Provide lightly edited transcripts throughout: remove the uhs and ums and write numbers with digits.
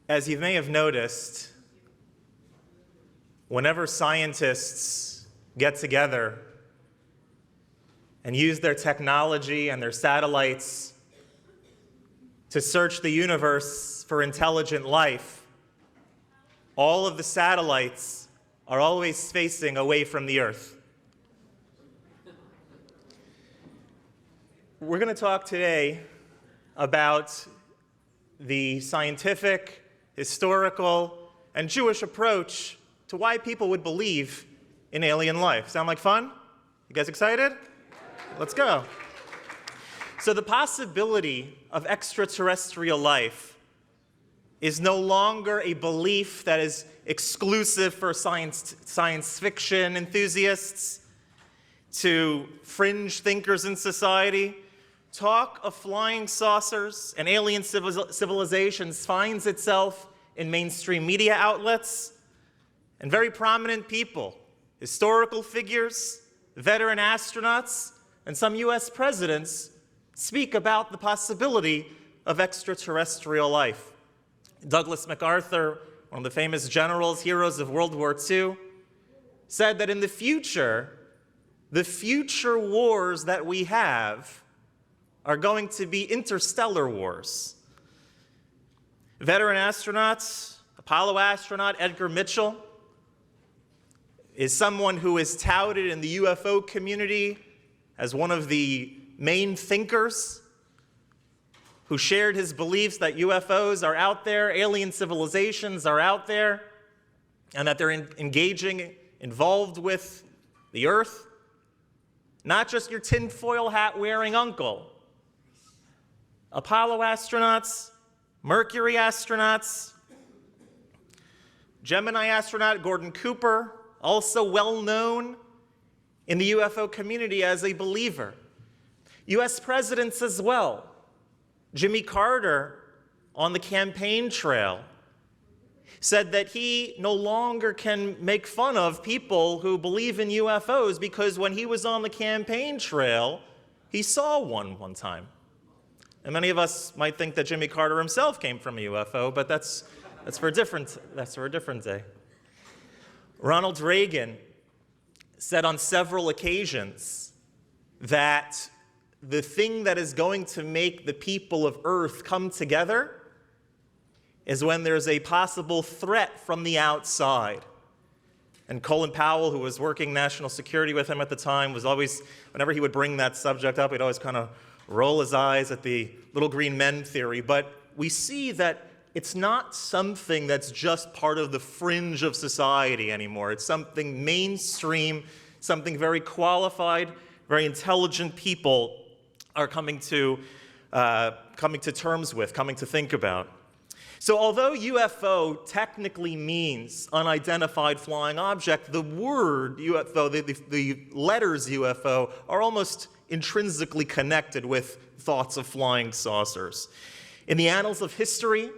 As you may have noticed, whenever scientists get together and use their technology and their satellites to search the universe for intelligent life, all of the satellites are always facing away from the Earth. We're going to talk today about the scientific, historical, and Jewish approach to why people would believe in alien life. Sound like fun? You guys excited? Let's go. So the possibility of extraterrestrial life is no longer a belief that is exclusive for science fiction enthusiasts, to fringe thinkers in society. Talk of flying saucers and alien civilizations finds itself in mainstream media outlets, and very prominent people, historical figures, veteran astronauts, and some US presidents speak about the possibility of extraterrestrial life. Douglas MacArthur, one of the famous generals, heroes of World War II, said that in the future wars that we have are going to be interstellar wars. Veteran astronauts, Apollo astronaut Edgar Mitchell is someone who is touted in the UFO community as one of the main thinkers who shared his beliefs that UFOs are out there, alien civilizations are out there, and that they're involved with the Earth. Not just your tinfoil hat wearing uncle. Apollo astronauts, Mercury astronauts, Gemini astronaut Gordon Cooper, also well known in the UFO community as a believer. US presidents as well. Jimmy Carter, on the campaign trail, said that he no longer can make fun of people who believe in UFOs because when he was on the campaign trail, he saw one time. And many of us might think that Jimmy Carter himself came from a UFO, but that's for a different day. Ronald Reagan said on several occasions that the thing that is going to make the people of Earth come together is when there's a possible threat from the outside. And Colin Powell, who was working national security with him at the time, was always, whenever he would bring that subject up, he'd always kind of roll his eyes at the little green men theory. But we see that it's not something that's just part of the fringe of society anymore. It's something mainstream, something very qualified, very intelligent people are coming to terms with, coming to think about. So although UFO technically means unidentified flying object, the word UFO, the letters UFO, are almost intrinsically connected with thoughts of flying saucers. In the annals of history,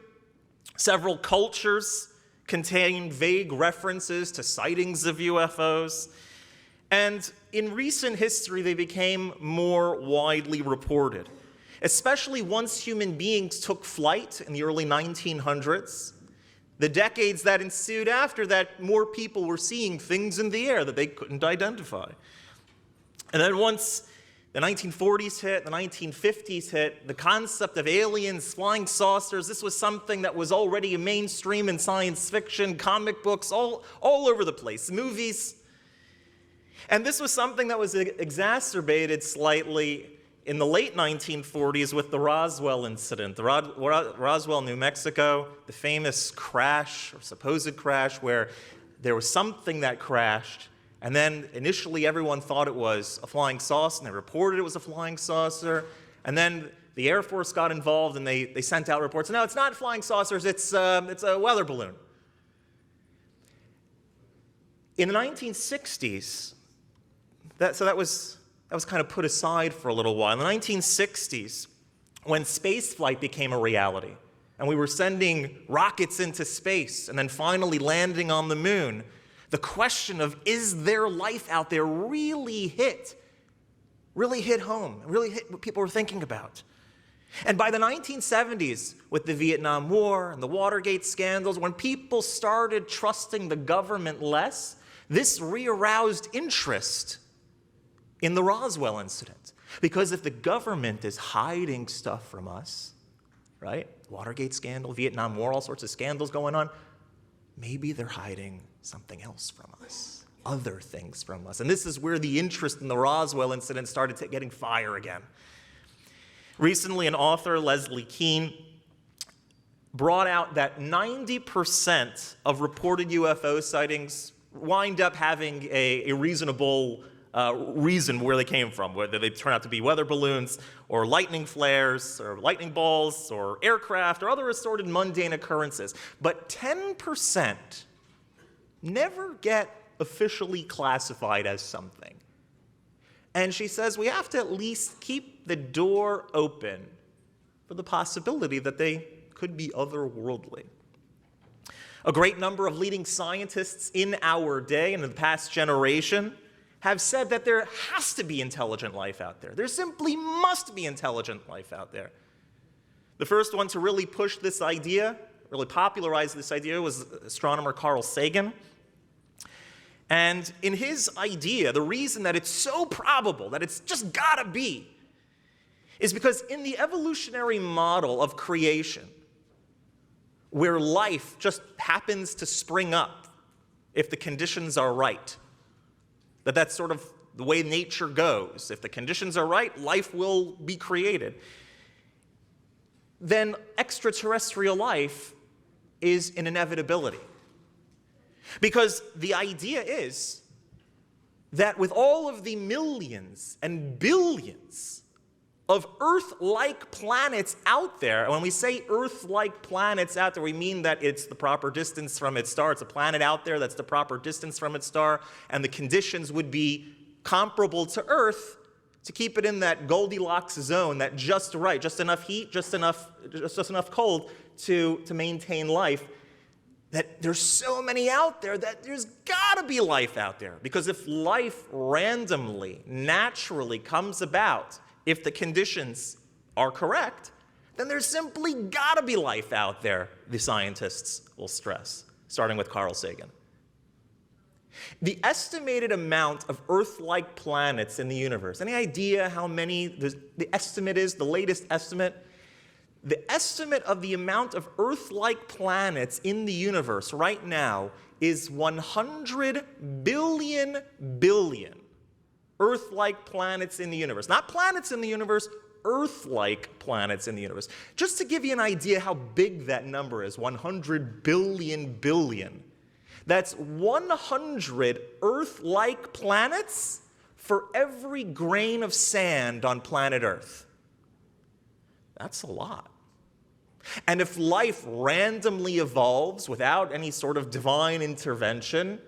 several cultures contain vague references to sightings of UFOs, and in recent history they became more widely reported, especially once human beings took flight in the early 1900s. The decades that ensued after that, more people were seeing things in the air that they couldn't identify. And then once the 1940s hit, the 1950s hit, the concept of aliens, flying saucers, this was something that was already mainstream in science fiction, comic books, all over the place, movies. And this was something that was exacerbated slightly in the late 1940s with the Roswell incident. The Roswell, New Mexico, the famous crash, or supposed crash, where there was something that crashed, and then initially everyone thought it was a flying saucer, and they reported it was a flying saucer, and then the Air Force got involved and they sent out reports. No, it's not flying saucers, it's a weather balloon. In the 1960s, that was kind of put aside for a little while. In the 1960s, when spaceflight became a reality, and we were sending rockets into space and then finally landing on the moon, the question of is there life out there really hit home, really hit what people were thinking about. And by the 1970s, with the Vietnam War and the Watergate scandals, when people started trusting the government less, this re-aroused interest in the Roswell incident. Because if the government is hiding stuff from us, right? Watergate scandal, Vietnam War, all sorts of scandals going on, maybe they're hiding something else from us, other things from us. And this is where the interest in the Roswell incident started getting fire again. Recently, an author, Leslie Kean, brought out that 90% of reported UFO sightings wind up having a reasonable reason where they came from, whether they turn out to be weather balloons or lightning flares or lightning balls or aircraft or other assorted mundane occurrences. But 10% never get officially classified as something. And she says we have to at least keep the door open for the possibility that they could be otherworldly. A great number of leading scientists in our day and in the past generation have said that there has to be intelligent life out there. There simply must be intelligent life out there. The first one to really push this idea, really popularize this idea, was astronomer Carl Sagan. And in his idea, the reason that it's so probable, that it's just gotta be, is because in the evolutionary model of creation, where life just happens to spring up if the conditions are right, that's sort of the way nature goes. If the conditions are right, life will be created. Then extraterrestrial life is an inevitability. Because the idea is that with all of the millions and billions of Earth-like planets out there, and when we say Earth-like planets out there, we mean that it's the proper distance from its star. It's a planet out there that's the proper distance from its star, and the conditions would be comparable to Earth to keep it in that Goldilocks zone, that just right, just enough heat, just enough cold to maintain life. That there's so many out there that there's gotta be life out there. Because if life randomly, naturally comes about, if the conditions are correct, then there's simply gotta be life out there, the scientists will stress, starting with Carl Sagan. The estimated amount of Earth-like planets in the universe, any idea how many the estimate is, the latest estimate? The estimate of the amount of Earth-like planets in the universe right now is 100 billion Earth-like planets in the universe. Not planets in the universe, Earth-like planets in the universe. Just to give you an idea how big that number is, 100 billion. That's 100 Earth-like planets for every grain of sand on planet Earth. That's a lot. And if life randomly evolves without any sort of divine intervention,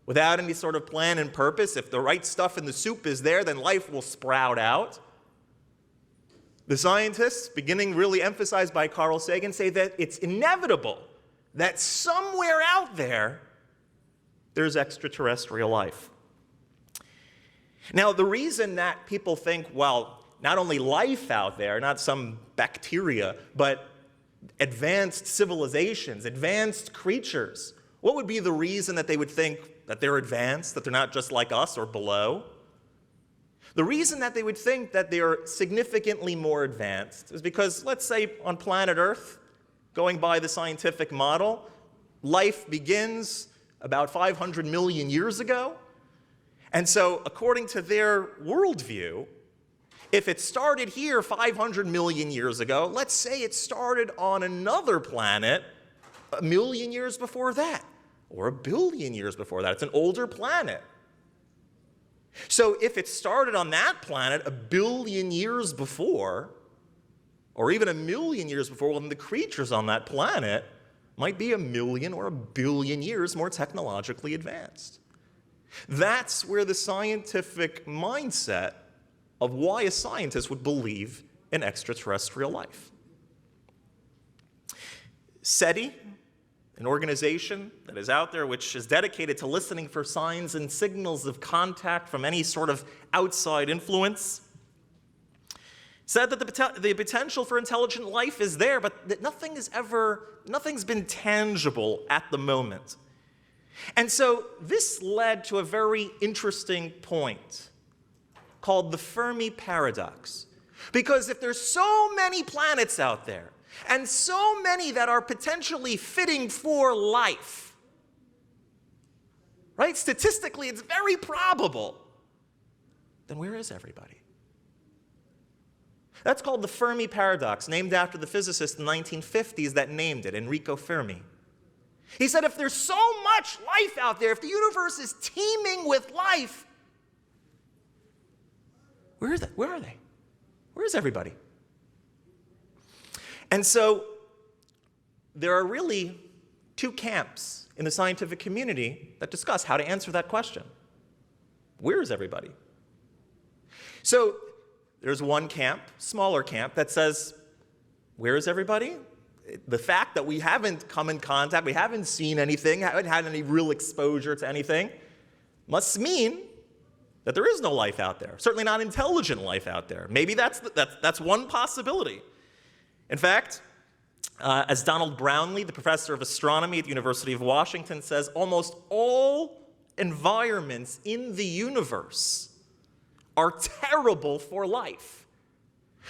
without any sort of plan and purpose, if the right stuff in the soup is there, then life will sprout out. The scientists, beginning really emphasized by Carl Sagan, say that it's inevitable that somewhere out there, there's extraterrestrial life. Now, the reason that people think, well, not only life out there, not some bacteria, but advanced civilizations, advanced creatures, what would be the reason that they would think that they're advanced, that they're not just like us or below? The reason that they would think that they're significantly more advanced is because, let's say, on planet Earth, going by the scientific model, life begins about 500 million years ago. And so, according to their worldview, if it started here 500 million years ago, let's say it started on another planet 1 million years before that, or 1 billion years before that. It's an older planet. So if it started on that planet 1 billion years before, or even 1 million years before, well, then the creatures on that planet might be 1 million or 1 billion years more technologically advanced. That's where the scientific mindset of why a scientist would believe in extraterrestrial life. SETI, an organization that is out there which is dedicated to listening for signs and signals of contact from any sort of outside influence, said that the potential for intelligent life is there, but that nothing's been tangible at the moment. And so this led to a very interesting point called the Fermi paradox. Because if there's so many planets out there, and so many that are potentially fitting for life, right? Statistically, it's very probable. Then where is everybody? That's called the Fermi paradox, named after the physicist in the 1950s that named it, Enrico Fermi. He said, if there's so much life out there, if the universe is teeming with life, where are they? Where is everybody? And so there are really two camps in the scientific community that discuss how to answer that question. Where is everybody? So there's one camp, smaller camp, that says, where is everybody? The fact that we haven't come in contact, we haven't seen anything, haven't had any real exposure to anything, must mean that there is no life out there, certainly not intelligent life out there. Maybe that's one possibility. In fact, as Donald Brownlee, the professor of astronomy at the University of Washington, says, almost all environments in the universe are terrible for life.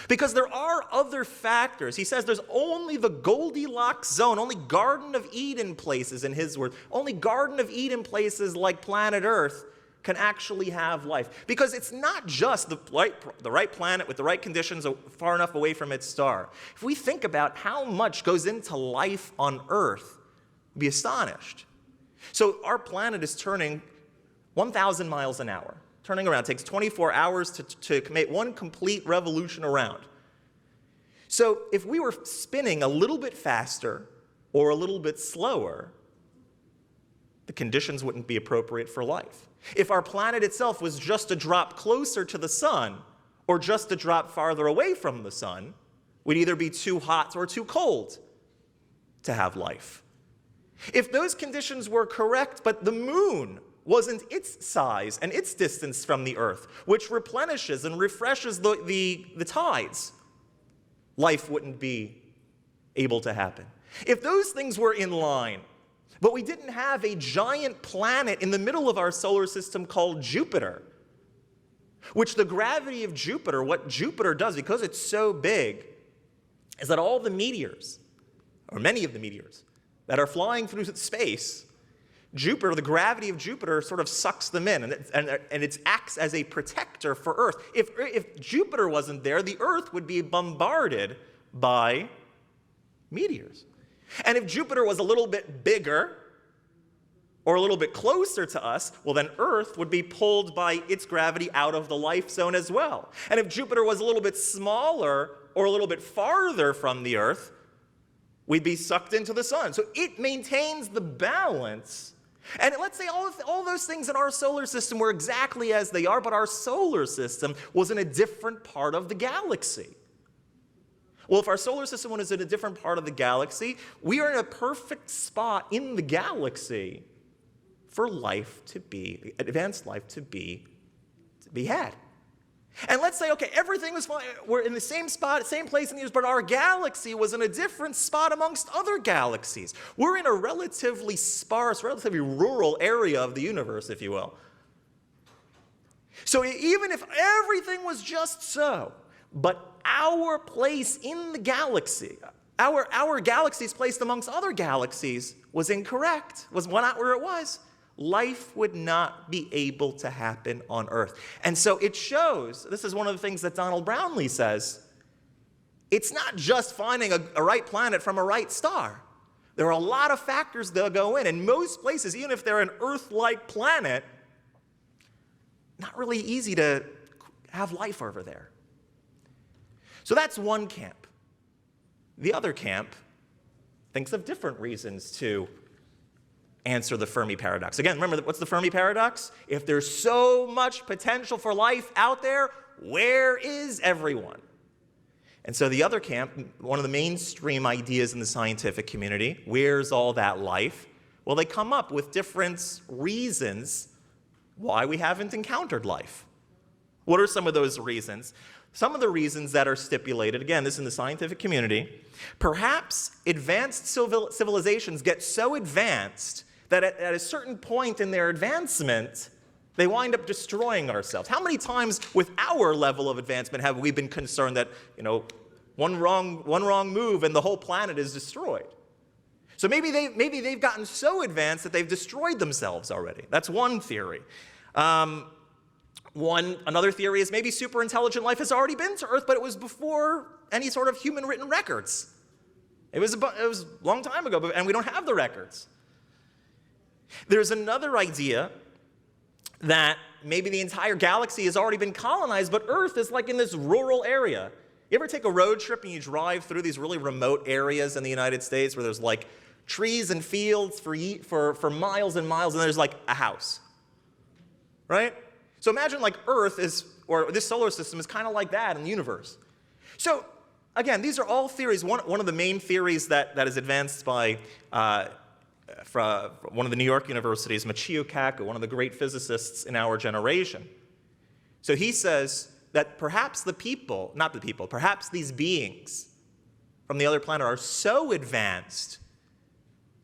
Because there are other factors. He says there's only the Goldilocks zone, only Garden of Eden places, in his words, only Garden of Eden places like planet Earth can actually have life. Because it's not just the right planet with the right conditions far enough away from its star. If we think about how much goes into life on Earth, we'd be astonished. So our planet is turning 1,000 miles an hour. Turning around. It takes 24 hours to make one complete revolution around. So if we were spinning a little bit faster or a little bit slower, the conditions wouldn't be appropriate for life. If our planet itself was just a drop closer to the sun or just a drop farther away from the sun, we'd either be too hot or too cold to have life. If those conditions were correct, but the moon wasn't its size and its distance from the Earth, which replenishes and refreshes the tides, life wouldn't be able to happen. If those things were in line, but we didn't have a giant planet in the middle of our solar system called Jupiter, which the gravity of Jupiter, what Jupiter does, because it's so big, is that all the meteors, or many of the meteors, that are flying through space, Jupiter, the gravity of Jupiter sort of sucks them in, and it acts as a protector for Earth. If Jupiter wasn't there, the Earth would be bombarded by meteors. And if Jupiter was a little bit bigger or a little bit closer to us, well, then Earth would be pulled by its gravity out of the life zone as well. And if Jupiter was a little bit smaller or a little bit farther from the Earth, we'd be sucked into the sun. So it maintains the balance. And let's say all those things in our solar system were exactly as they are, but our solar system was in a different part of the galaxy. Well, if our solar system was in a different part of the galaxy, we are in a perfect spot in the galaxy for life to be, advanced life to be had. And let's say, okay, everything was fine. We're in the same spot, same place in the universe, but our galaxy was in a different spot amongst other galaxies. We're in a relatively sparse, relatively rural area of the universe, if you will. So even if everything was just so, but our place in the galaxy, our galaxy's placed amongst other galaxies was incorrect, was not where it was, life would not be able to happen on Earth. And so it shows, this is one of the things that Donald Brownlee says, it's not just finding a right planet from a right star. There are a lot of factors that go in, and most places, even if they're an Earth-like planet, not really easy to have life over there. So that's one camp. The other camp thinks of different reasons to answer the Fermi paradox. Again, remember, what's the Fermi paradox? If there's so much potential for life out there, where is everyone? And so the other camp, one of the mainstream ideas in the scientific community, where's all that life? Well, they come up with different reasons why we haven't encountered life. What are some of those reasons? Some of the reasons that are stipulated, again, this is in the scientific community, perhaps advanced civilizations get so advanced that at a certain point in their advancement, they wind up destroying ourselves. How many times with our level of advancement have we been concerned that, one wrong move and the whole planet is destroyed? So maybe they've gotten so advanced that they've destroyed themselves already. That's one theory. Another theory is maybe super intelligent life has already been to Earth, but it was before any sort of human written records. It was a long time ago, and we don't have the records. There's another idea that maybe the entire galaxy has already been colonized, but Earth is like in this rural area. You ever take a road trip and you drive through these really remote areas in the United States where there's like trees and fields for miles and miles, and there's like a house, right? So imagine like Earth or this solar system is kind of like that in the universe. So again, these are all theories. One of the main theories that is advanced by from one of the New York universities, Michio Kaku, one of the great physicists in our generation. So he says that perhaps perhaps these beings from the other planet are so advanced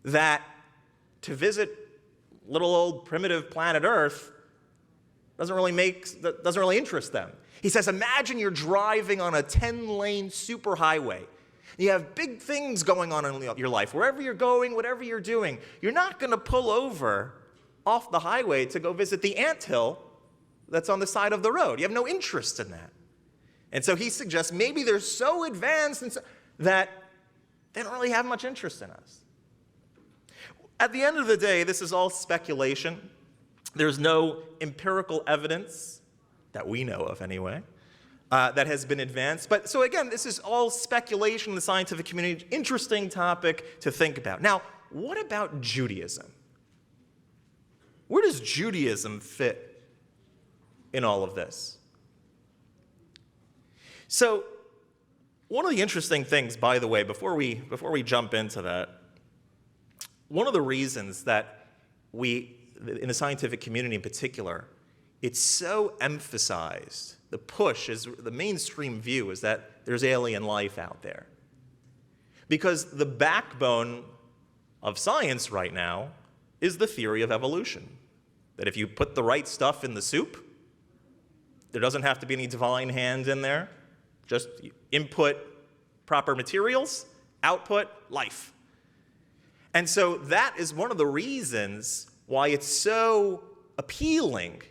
that to visit little old primitive planet Earth doesn't really interest them. He says, imagine you're driving on a 10-lane superhighway. You have big things going on in your life. Wherever you're going, whatever you're doing, you're not going to pull over off the highway to go visit the anthill that's on the side of the road. You have no interest in that. And so he suggests maybe they're so advanced that they don't really have much interest in us. At the end of the day, this is all speculation. There's no empirical evidence that we know of anyway that has been advanced. But so again, this is all speculation in the scientific community. Interesting topic to think about. Now, what about Judaism? Where does Judaism fit in all of this? So one of the interesting things, by the way, before we jump into that, one of the reasons that in the scientific community in particular, it's so emphasized, the mainstream view is that there's alien life out there. Because the backbone of science right now is the theory of evolution. That if you put the right stuff in the soup, there doesn't have to be any divine hand in there. Just input proper materials, output life. And so that is one of the reasons why it's so appealing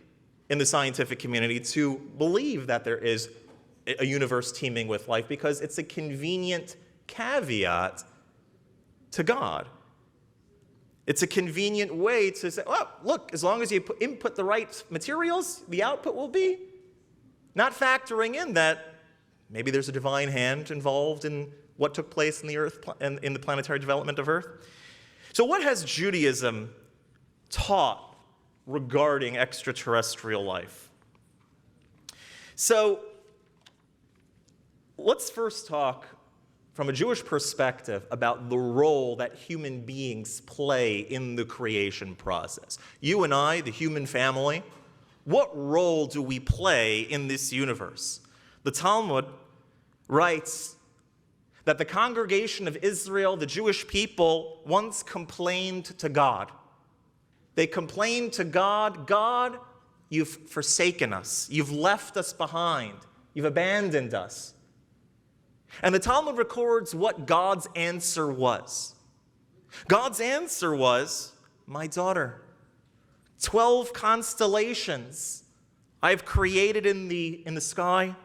in the scientific community to believe that there is a universe teeming with life, because it's a convenient caveat to God. It's a convenient way to say, oh, look, as long as you input the right materials, the output will be. Not factoring in that maybe there's a divine hand involved in what took place in the Earth and in the planetary development of Earth. So what has Judaism taught regarding extraterrestrial life? So let's first talk from a Jewish perspective about the role that human beings play in the creation process. You and I, the human family, what role do we play in this universe? The Talmud writes that the congregation of Israel, the Jewish people, once complained to God. They complained to God, God, you've forsaken us. You've left us behind. You've abandoned us. And the Talmud records what God's answer was. God's answer was, my daughter, 12 constellations I've created in the sky.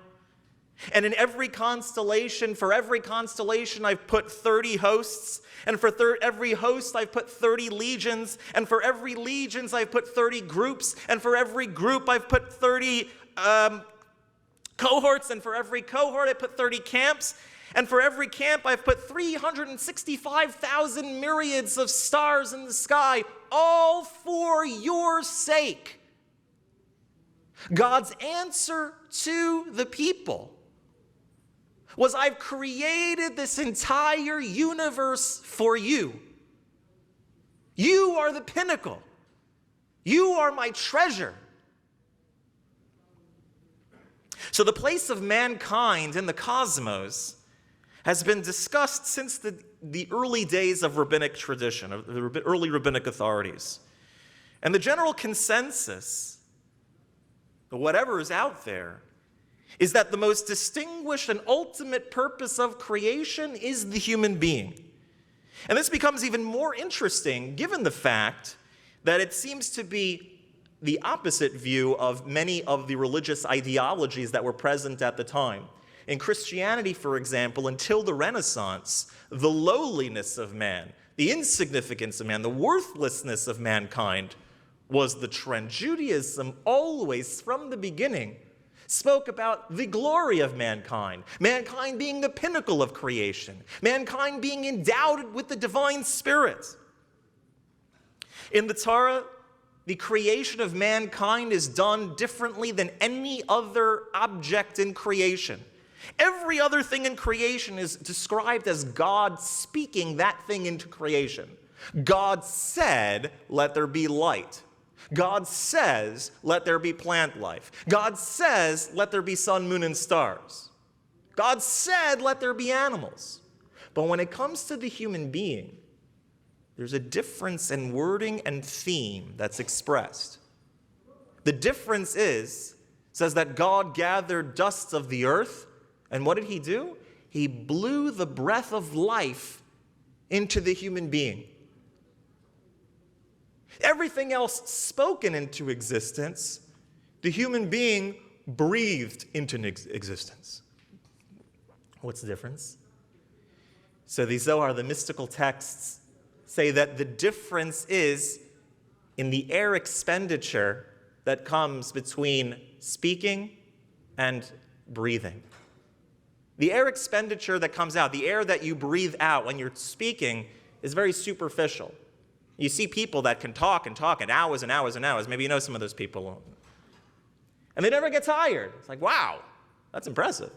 And in every constellation, for every constellation, I've put 30 hosts. And for every host, I've put 30 legions. And for every legions, I've put 30 groups. And for every group, I've put 30 cohorts. And for every cohort, I put 30 camps. And for every camp, I've put 365,000 myriads of stars in the sky, all for your sake. God's answer to the people was, I've created this entire universe for you. You are the pinnacle. You are my treasure. So the place of mankind in the cosmos has been discussed since the early days of rabbinic tradition, of the early rabbinic authorities. And the general consensus, whatever is out there, is that the most distinguished and ultimate purpose of creation is the human being. And this becomes even more interesting given the fact that it seems to be the opposite view of many of the religious ideologies that were present at the time. In Christianity, for example, until the Renaissance, the lowliness of man, the insignificance of man, the worthlessness of mankind was the trend. Judaism always, from the beginning, spoke about the glory of mankind being the pinnacle of creation, mankind being endowed with the divine spirit. In the Torah, the creation of mankind is done differently than any other object in creation. Every other thing in creation is described as God speaking that thing into creation. God said, "Let there be light." God says, "Let there be plant life." God says, "Let there be sun, moon, and stars." God said, "Let there be animals." But when it comes to the human being, there's a difference in wording and theme that's expressed. The difference says that God gathered dust of the earth, and what did he do? He blew the breath of life into the human being. Everything else spoken into existence, the human being breathed into existence. What's the difference? So the Zohar, the mystical texts, say that the difference is in the air expenditure that comes between speaking and breathing. The air expenditure that comes out, the air that you breathe out when you're speaking, is very superficial. You see people that can talk and hours and hours and hours. Maybe you know some of those people. And they never get tired. It's like, wow, that's impressive.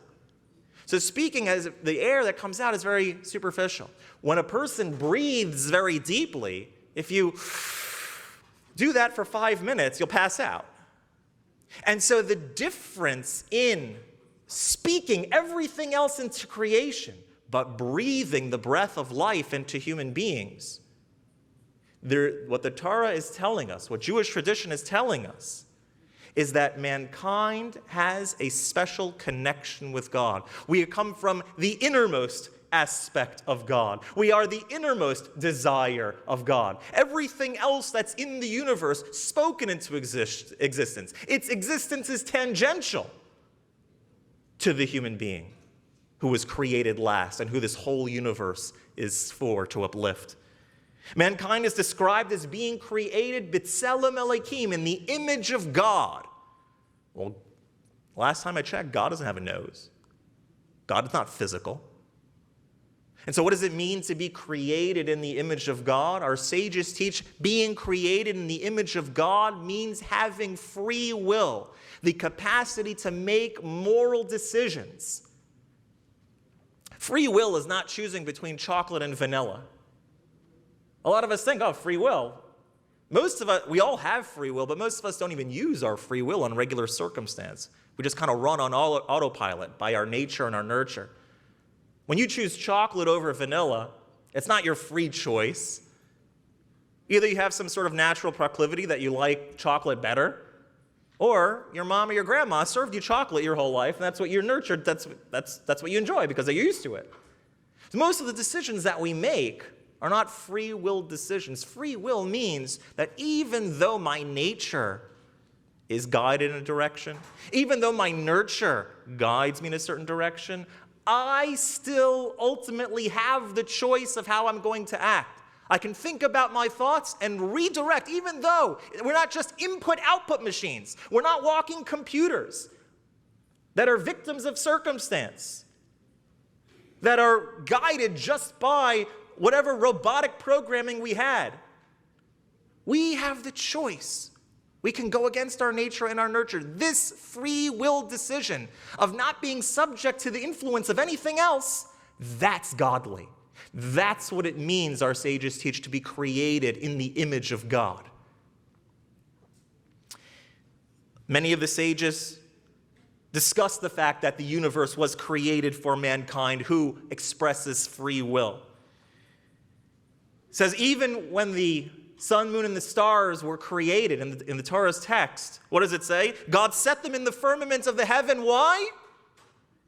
So speaking, as the air that comes out is very superficial. When a person breathes very deeply, if you do that for 5 minutes, you'll pass out. And so the difference in speaking everything else into creation, but breathing the breath of life into human beings, what the Torah is telling us, what Jewish tradition is telling us, is that mankind has a special connection with God. We come from the innermost aspect of God. We are the innermost desire of God. Everything else that's in the universe spoken into existence. Its existence is tangential to the human being who was created last and who this whole universe is for to uplift. Mankind is described as being created b'tselem Elokim, in the image of God. Well, last time I checked, God doesn't have a nose. God is not physical. And so what does it mean to be created in the image of God? Our sages teach being created in the image of God means having free will, the capacity to make moral decisions. Free will is not choosing between chocolate and vanilla. A lot of us think, oh, free will. Most of us, we all have free will, but most of us don't even use our free will in regular circumstance. We just kind of run on autopilot by our nature and our nurture. When you choose chocolate over vanilla, it's not your free choice. Either you have some sort of natural proclivity that you like chocolate better, or your mom or your grandma served you chocolate your whole life, and that's what you're nurtured, that's what you enjoy because you're used to it. So most of the decisions that we make are not free will decisions. Free will means that even though my nature is guided in a direction, even though my nurture guides me in a certain direction, I still ultimately have the choice of how I'm going to act. I can think about my thoughts and redirect, even though we're not just input-output machines. We're not walking computers that are victims of circumstance, that are guided just by whatever robotic programming we had. We have the choice. We can go against our nature and our nurture. This free will decision of not being subject to the influence of anything else, that's godly. That's what it means, our sages teach, to be created in the image of God. Many of the sages discuss the fact that the universe was created for mankind who expresses free will. It says even when the sun, moon, and the stars were created in the Torah's text, what does it say? God set them in the firmament of the heaven. Why?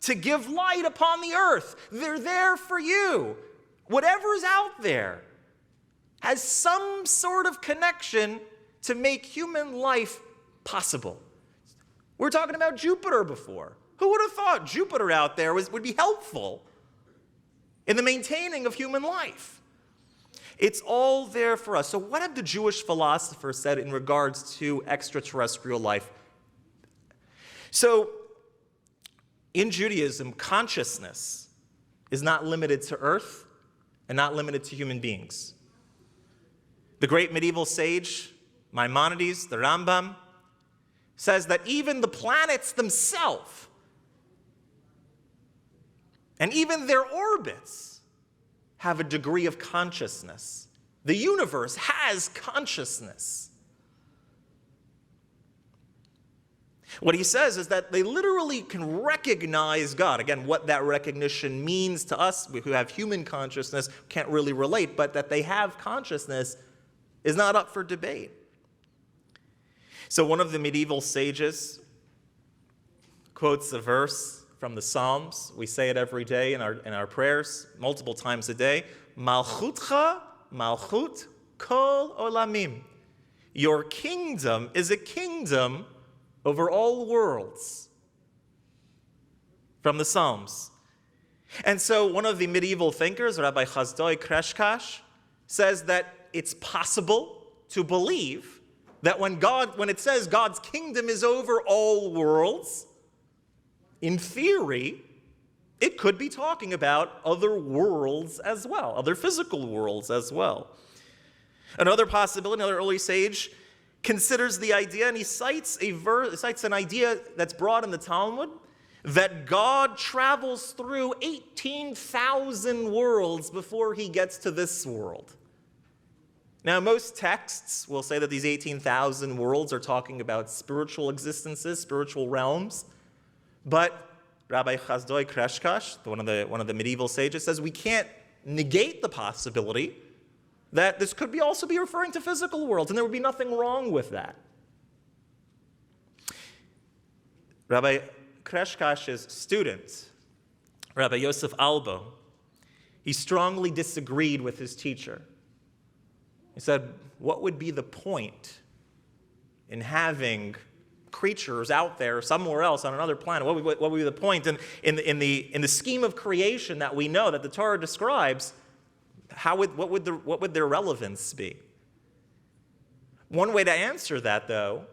To give light upon the earth. They're there for you. Whatever's out there has some sort of connection to make human life possible. We were talking about Jupiter before. Who would have thought Jupiter out there would be helpful in the maintaining of human life? It's all there for us. So what have the Jewish philosophers said in regards to extraterrestrial life? So in Judaism, consciousness is not limited to Earth and not limited to human beings. The great medieval sage, Maimonides, the Rambam, says that even the planets themselves and even their orbits have a degree of consciousness. The universe has consciousness. What he says is that they literally can recognize God. Again, what that recognition means to us who have human consciousness can't really relate, but that they have consciousness is not up for debate. So one of the medieval sages quotes a verse from the Psalms. We say it every day in our prayers, multiple times a day. Malchutcha, malchut kol olamim. Your kingdom is a kingdom over all worlds. From the Psalms. And so one of the medieval thinkers, Rabbi Chazdoi Kreshkash, says that it's possible to believe that when it says God's kingdom is over all worlds, in theory, it could be talking about other worlds as well, other physical worlds as well. Another possibility, another early sage, considers the idea, and he cites an idea that's brought in the Talmud, that God travels through 18,000 worlds before he gets to this world. Now, most texts will say that these 18,000 worlds are talking about spiritual existences, spiritual realms. But Rabbi Chazdoi Kreshkash, one of the medieval sages, says we can't negate the possibility that this could also be referring to physical worlds, and there would be nothing wrong with that. Rabbi Kreshkash's student, Rabbi Yosef Albo, he strongly disagreed with his teacher. He said, what would be the point in having creatures out there somewhere else on another planet? What would be the point in the scheme of creation that we know that the Torah describes? What would their relevance be? One way to answer that, though,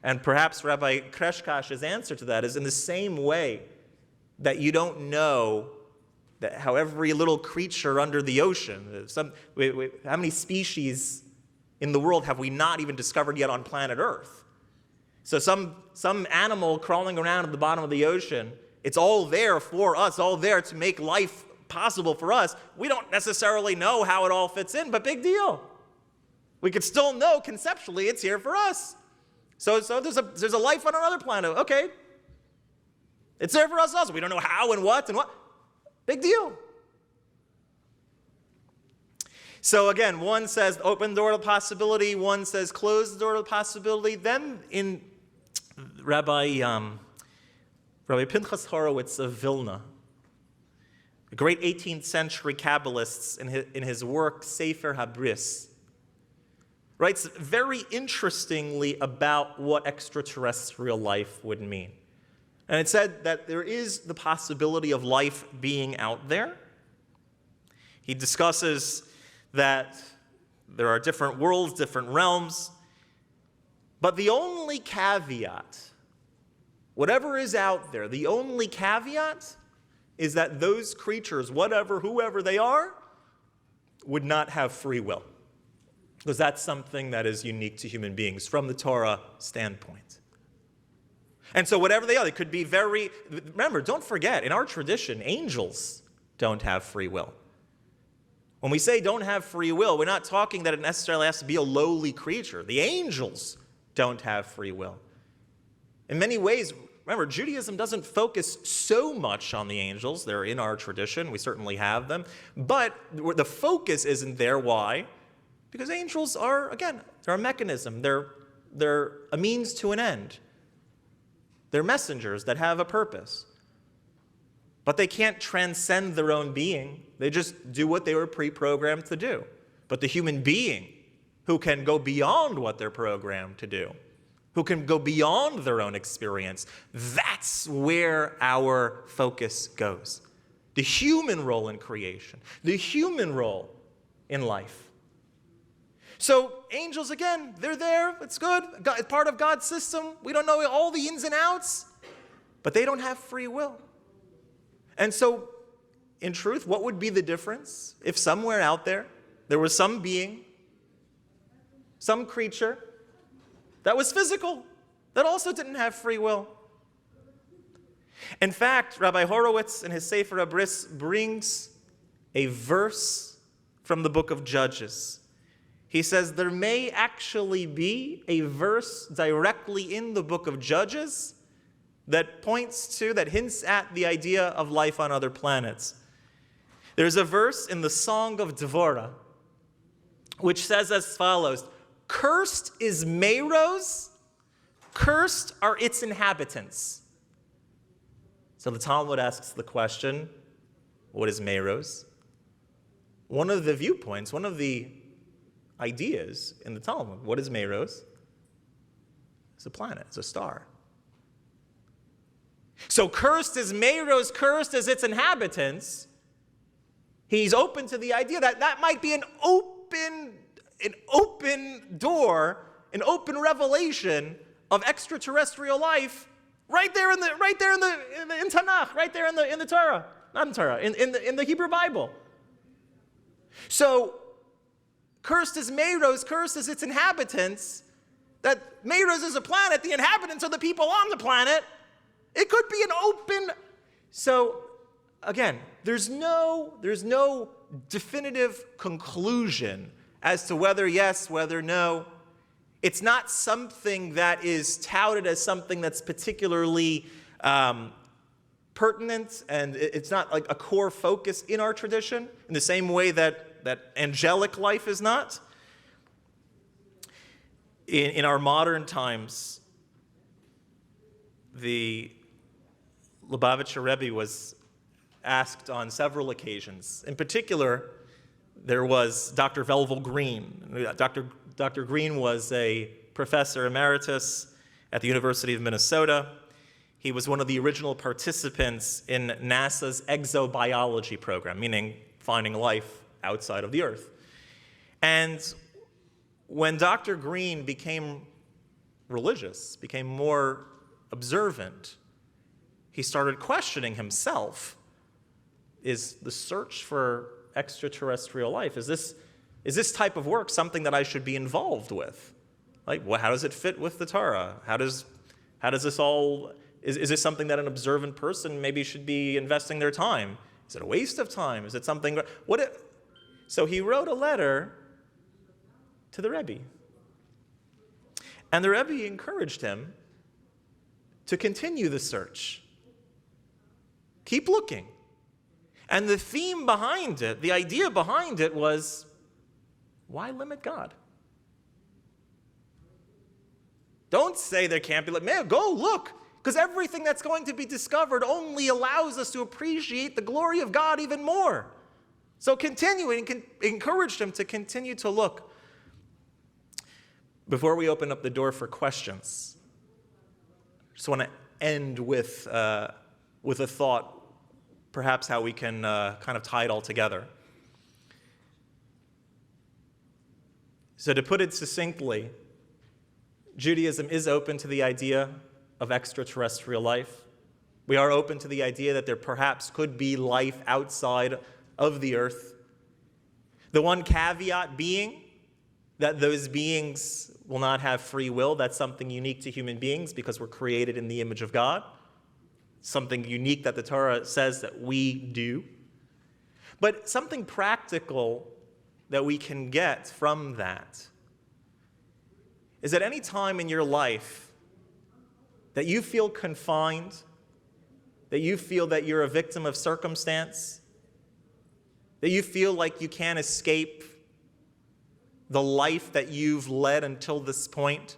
and perhaps Rabbi Kreshkash's answer to that, is in the same way that you don't know that how every little creature under the ocean, how many species in the world have we not even discovered yet on planet Earth? So some animal crawling around at the bottom of the ocean, it's all there for us, all there to make life possible for us. We don't necessarily know how it all fits in, but big deal. We could still know conceptually it's here for us. So there's a life on another planet. Okay. It's there for us also. We don't know how and what. Big deal. So again, one says open the door to possibility, one says close the door to possibility. Then in Rabbi Pinchas Horowitz of Vilna, a great 18th century Kabbalist in his work Sefer HaBris, writes very interestingly about what extraterrestrial life would mean. And it said that there is the possibility of life being out there. He discusses that there are different worlds, different realms, but the only caveat, whatever is out there, the only caveat is that those creatures, whoever they are, would not have free will. Because that's something that is unique to human beings from the Torah standpoint. And so whatever they are, they could be remember, don't forget, in our tradition, angels don't have free will. When we say don't have free will, we're not talking that it necessarily has to be a lowly creature. The angels don't have free will. In many ways, remember, Judaism doesn't focus so much on the angels. They're in our tradition. We certainly have them. But the focus isn't there. Why? Because angels are, again, they're a mechanism. They're a means to an end. They're messengers that have a purpose. But they can't transcend their own being. They just do what they were pre-programmed to do. But the human being who can go beyond what they're programmed to do, who can go beyond their own experience, that's where our focus goes. The human role in creation, the human role in life. So angels, again, they're there. It's good. It's part of God's system. We don't know all the ins and outs, but they don't have free will. And so, in truth, what would be the difference if somewhere out there was some being, some creature that was physical, that also didn't have free will? In fact, Rabbi Horowitz in his Sefer Abris brings a verse from the book of Judges. He says there may actually be a verse directly in the book of Judges that hints at the idea of life on other planets. There's a verse in the Song of Devorah which says as follows: "Cursed is Meroz, cursed are its inhabitants." So the Talmud asks the question, what is Meroz? One of the viewpoints, one of the ideas in the Talmud, what is Meroz? It's a planet, it's a star. So cursed is Meroz, cursed is its inhabitants. He's open to the idea that that might be an open door, an open revelation of extraterrestrial life right there in Tanakh, right there in the Torah, not in Torah, in the Hebrew Bible. So cursed is Meroz, cursed is its inhabitants. That Meroz is a planet, the inhabitants are the people on the planet. It could be an open. So again, there's no definitive conclusion as to whether yes, whether no. It's not something that is touted as something that's particularly pertinent, and it's not like a core focus in our tradition in the same way that angelic life is not. In our modern times, the Lubavitcher Rebbe was asked on several occasions. In particular, there was Dr. Velvel Green. Dr. Green was a professor emeritus at the University of Minnesota. He was one of the original participants in NASA's exobiology program, meaning finding life outside of the Earth. And when Dr. Green became religious, became more observant, he started questioning himself. Is the search for extraterrestrial life, is this type of work something that I should be involved with? Like, how does it fit with the Torah? How does this all, is this something that an observant person maybe should be investing their time? Is it a waste of time? Is it something, so he wrote a letter to the Rebbe. And the Rebbe encouraged him to continue the search. Keep looking. And the theme behind it, the idea behind it was, why limit God? Don't say there can't be, man, go look, because everything that's going to be discovered only allows us to appreciate the glory of God even more. So continuing, encouraged him to continue to look. Before we open up the door for questions, I just want to end with a thought, perhaps how we can kind of tie it all together. So to put it succinctly, Judaism is open to the idea of extraterrestrial life. We are open to the idea that there perhaps could be life outside of the earth. The one caveat being that those beings will not have free will. That's something unique to human beings because we're created in the image of God. Something unique that the Torah says that we do. But something practical that we can get from that is that any time in your life that you feel confined, that you feel that you're a victim of circumstance, that you feel like you can't escape the life that you've led until this point,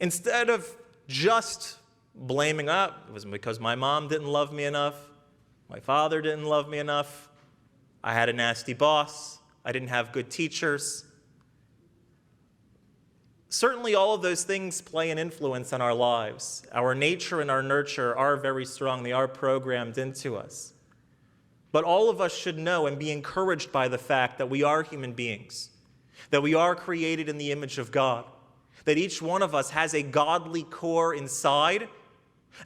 instead of just blaming it was because my mom didn't love me enough, my father didn't love me enough, I had a nasty boss, I didn't have good teachers. Certainly all of those things play an influence on our lives. Our nature and our nurture are very strong. They are programmed into us. But all of us should know and be encouraged by the fact that we are human beings, that we are created in the image of God, that each one of us has a godly core inside,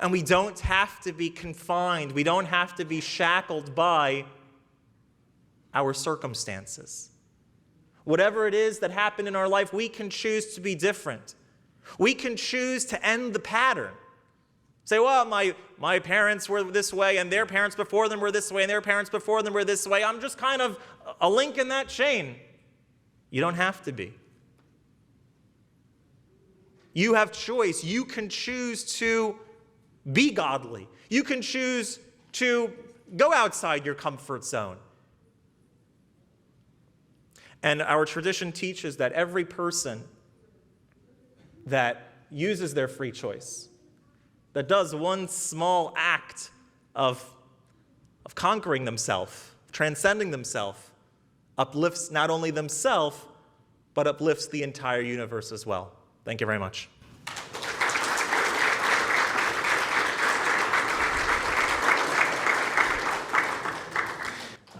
and we don't have to be confined, we don't have to be shackled by our circumstances. Whatever it is that happened in our life, we can choose to be different. We can choose to end the pattern. Say, well, my parents were this way, and their parents before them were this way, and their parents before them were this way. I'm just kind of a link in that chain. You don't have to be. You have choice. You can choose to be godly. You can choose to go outside your comfort zone. And our tradition teaches that every person that uses their free choice, that does one small act of conquering themselves, transcending themselves, uplifts not only themselves, but uplifts the entire universe as well. Thank you very much.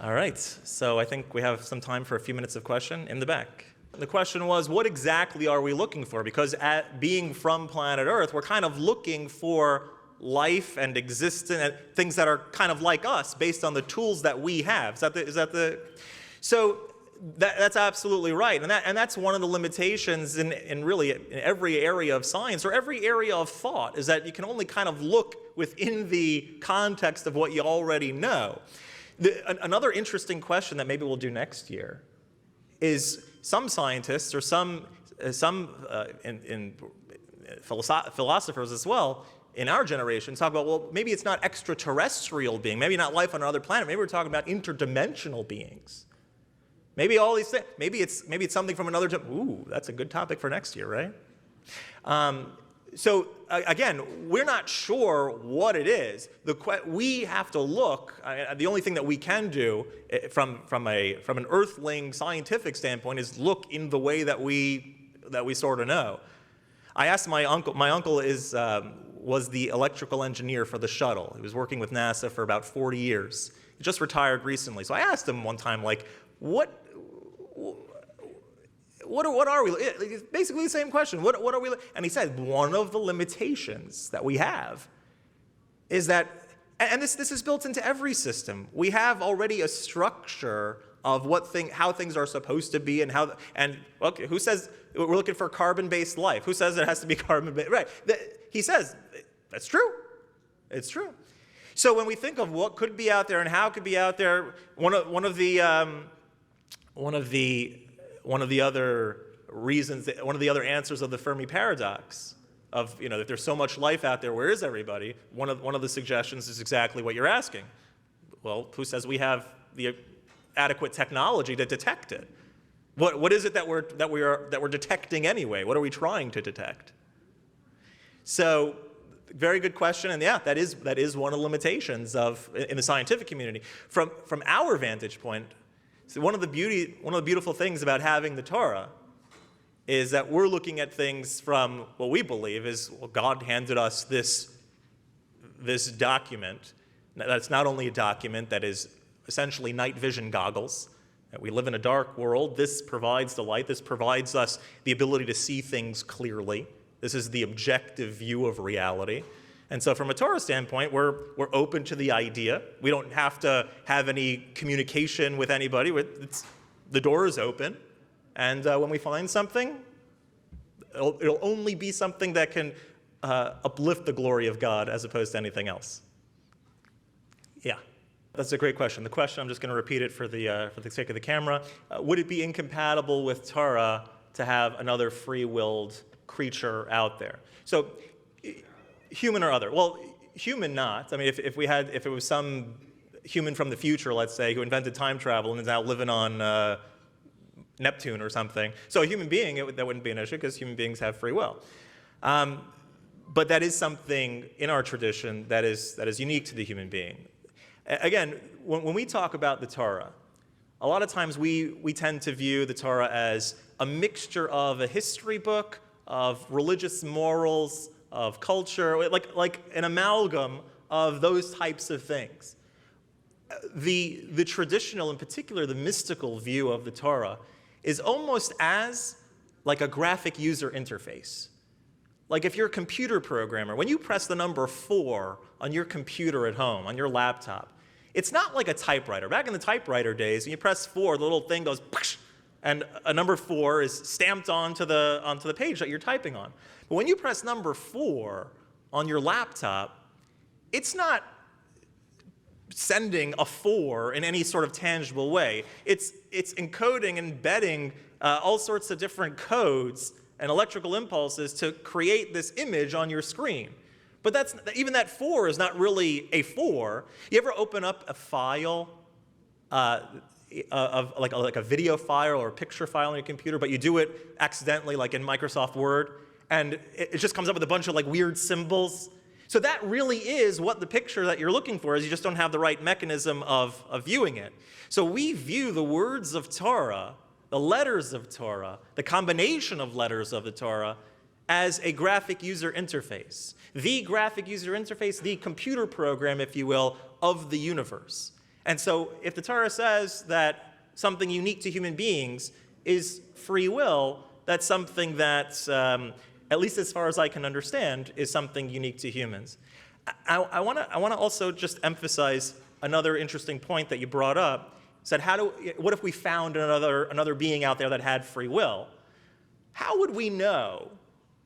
All right, so I think we have some time for a few minutes of question in the back. The question was, what exactly are we looking for? Because being from planet Earth, we're kind of looking for life and existence, and things that are kind of like us based on the tools that we have. So that's absolutely right. And that's one of the limitations in really in every area of science or every area of thought, is that you can only kind of look within the context of what you already know. Another interesting question that maybe we'll do next year is some scientists or some philosophers as well in our generation talk about, well, maybe it's not extraterrestrial being, maybe not life on another planet, maybe we're talking about interdimensional beings. Maybe all these things, maybe it's something from another, ooh, that's a good topic for next year, right? So again, we're not sure what it is. We have to look. The only thing that we can do from an earthling scientific standpoint is look in the way that we sort of know. I asked my uncle. My uncle was the electrical engineer for the shuttle. He was working with NASA for about 40 years. He just retired recently. So I asked him one time, like, what are we? It's basically the same question. What are we? And he said one of the limitations that we have is that, and this is built into every system. We have already a structure of how things are supposed to be, and okay, who says we're looking for carbon-based life? Who says it has to be carbon-based? Right? He says that's true. It's true. So when we think of what could be out there and how it could be out there, one of the other answers of the Fermi paradox of, that there's so much life out there, where is everybody? One of the suggestions is exactly what you're asking. Well, who says we have the adequate technology to detect it? What is it that we're detecting anyway? What are we trying to detect? So, very good question, and yeah, that is one of the limitations in the scientific community. From our vantage point, so one of the beautiful things about having the Torah is that we're looking at things from what we believe is, well, God handed us this document. That's not only a document that is essentially night vision goggles. That we live in a dark world. This provides the light. This provides us the ability to see things clearly. This is the objective view of reality. And so from a Torah standpoint, we're open to the idea. We don't have to have any communication with anybody. The door is open. And when we find something, it'll only be something that can uplift the glory of God as opposed to anything else. Yeah, that's a great question. The question, I'm just going to repeat it for the sake of the camera. Would it be incompatible with Torah to have another free-willed creature out there. So human or other? Well, human not. I mean, if it was some human from the future, let's say, who invented time travel and is now living on Neptune or something. So a human being, that wouldn't be an issue because human beings have free will. But that is something in our tradition that is unique to the human being. Again, when we talk about the Torah, a lot of times we tend to view the Torah as a mixture of a history book, of religious morals, of culture, like an amalgam of those types of things. The traditional, in particular the mystical view of the Torah, is almost as like a graphic user interface. Like if you're a computer programmer, when you press the number 4 on your computer at home, on your laptop, it's not like a typewriter. Back in the typewriter days, when you press 4, the little thing goes, and a number 4 is stamped onto the page that you're typing on. But when you press number 4 on your laptop, it's not sending a 4 in any sort of tangible way. It's encoding and embedding all sorts of different codes and electrical impulses to create this image on your screen. But even that 4 is not really a 4. You ever open up a file of like a video file or a picture file on your computer, but you do it accidentally, like in Microsoft Word, and it just comes up with a bunch of like weird symbols? So that really is what the picture that you're looking for is. You just don't have the right mechanism of viewing it. So we view the words of Torah, the letters of Torah, the combination of letters of the Torah, as a graphic user interface. The graphic user interface, the computer program, if you will, of the universe. And so if the Torah says that something unique to human beings is free will, that's something that, at least as far as I can understand, is something unique to humans. I want to also just emphasize another interesting point that you brought up. Said, what if we found another being out there that had free will? How would we know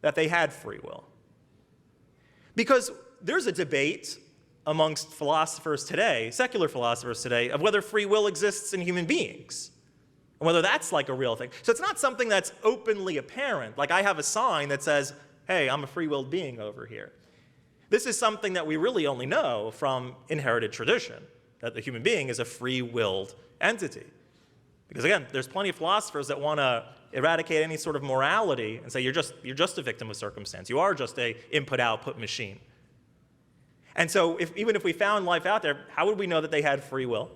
that they had free will? Because there's a debate amongst philosophers today, secular philosophers today, of whether free will exists in human beings, and whether that's like a real thing. So it's not something that's openly apparent. Like I have a sign that says, hey, I'm a free-willed being over here. This is something that we really only know from inherited tradition, that the human being is a free-willed entity. Because again, there's plenty of philosophers that want to eradicate any sort of morality and say you're just a victim of circumstance. You are just a input-output machine. And so even if we found life out there, how would we know that they had free will?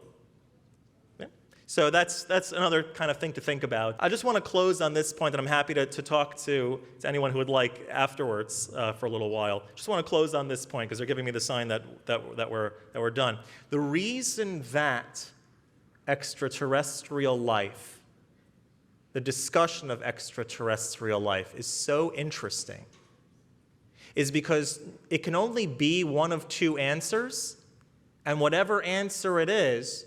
Yeah. So that's another kind of thing to think about. I just want to close on this point, and I'm happy to talk to anyone who would like afterwards for a little while. Just want to close on this point because they're giving me the sign that we're done. The reason that extraterrestrial life, the discussion of extraterrestrial life is so interesting is because it can only be one of two answers, and whatever answer it is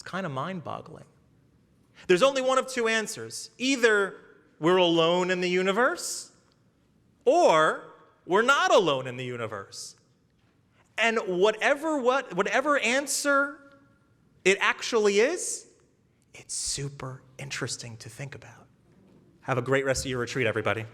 kind of mind-boggling. There's only one of two answers. Either we're alone in the universe, or we're not alone in the universe. And whatever answer it actually is, it's super interesting to think about. Have a great rest of your retreat, everybody.